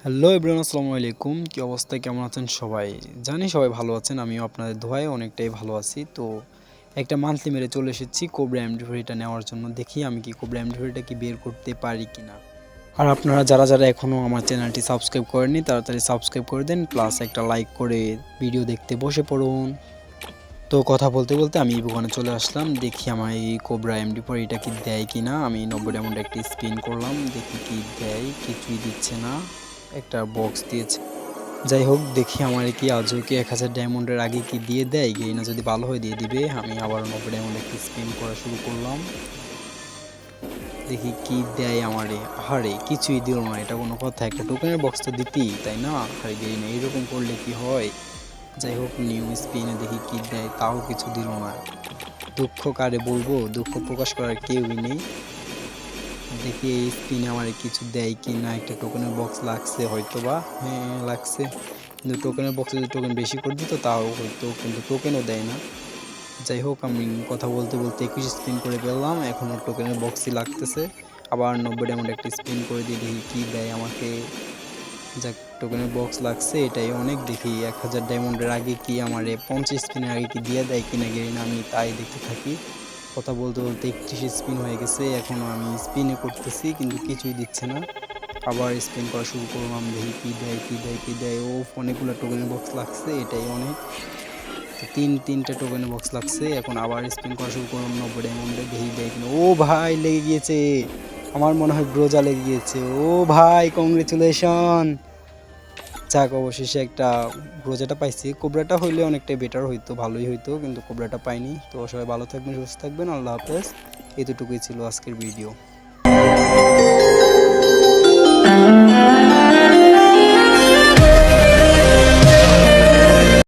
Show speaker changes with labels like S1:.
S1: Hello everyone, আসসালামু আলাইকুম। কি অবস্থা, কেমন আছেন সবাই? জানি সবাই ভালো আছেন, আমিও আপনাদের দোয়ায় অনেকটাই ভালো আছি। তো একটা মান্থলি মেরে চলে এসেছি কোবরা এমডি3টা নেওয়ার জন্য। দেখি আমি কি কোবরা এমডি3টা কি বের করতে পারি কিনা। আর আপনারা যারা এখনও আমার চ্যানেলটি সাবস্ক্রাইব করেননি তাড়াতাড়ি সাবস্ক্রাইব করে দেন, প্লাস একটা লাইক করে ভিডিও দেখতে বসে পড়ুন। তো কথা বলতে বলতে আমি এই দোকানে চলে আসলাম। দেখি আমার এই কোবরা এমডি4 এটা কি দেয় কিনা। আমি 90 ডায়মন্ড একটি স্পিন করলাম, দেখি কি দেয়। কিছুই দিচ্ছে না, একটা বক্স দিয়েছে। যাই হোক, দেখি আমার কি আজও কি 1000 ডায়মন্ডের আগে কি দিয়ে দেয়। গেইনা যদি ভালো হয় দিয়ে দিবে। আমি আবার 90 ডায়মন্ড একটি স্পিন করা শুরু করলাম, দেখি কি দেয় আমারে। আরে কিছুই দিল না, এটা কোনো কথা? একটা টোকেনের বক্স তো দিতেই, তাই না? আরে গেইনা এরকম করলে কি হয়? যাই হোক, নিউ স্পিনে দেখি কি দেয়, তাও কিছু দিল না। দুঃখ কারে বলবো, দুঃখ প্রকাশ করার কেউই নেই। দেখি এই স্পিনে আমার কিছু দেয় কি না। একটা টোকেনের বক্স লাগছে হয়তো বা, হ্যাঁ লাগছে, কিন্তু টোকেনের বক্সে যদি টোকেন বেশি করে দিত তাও হয়তো, কিন্তু টোকেনও দেয় না। যাই হোক, আমি কথা বলতে বলতে 21 স্পিন করে ফেললাম, এখনও টোকেনের বক্সই লাগতেছে। আবার 90 ডায়মন্ড একটা স্পিন করে দিয়ে দেখি কী দেয় আমাকে। যাক, টোকেনের বক্স লাগছে, এটাই অনেক। দেখি 1000 ডায়মন্ডের আগে কি আমার 50 স্পিনের আগে কি দিয়ে দেয় কিনা গেরিনা, আমি তাই দেখতে থাকি। কথা বলতে বলতে 31 স্পিন হয়ে গেছে, এখনও আমি স্পিনে করতেছি কিন্তু কিছুই দিচ্ছে না। আবার স্পিন করা শুরু করলাম, দেখি কী দেয় কী দেয় কী দেয়। ও অনেকগুলো টোকেনের বক্স লাগছে, এটাই অনেক। তো তিনটা টোকেনের বক্স লাগছে। এখন আবার স্পিন করা শুরু করলাম 90 ডায়মন্ডে, দেখি দেয় কিনা। ও ভাই, লেগে গিয়েছে, আমার মনে হয় ব্রোজা লেগে গিয়েছে। ও ভাই, কংগ্রেচুলেশন। যাক, অবশেষে একটা ব্রোজাটা পাইছি। কোবরাটা হইলে অনেকটাই বেটার হইতো, ভালোই হইতো, কিন্তু কোবরাটা পাইনি। তো সবাই ভালো থাকবেন, সুস্থ থাকবেন, আল্লাহ হাফেজ। এতটুকুই ছিল আজকের ভিডিও।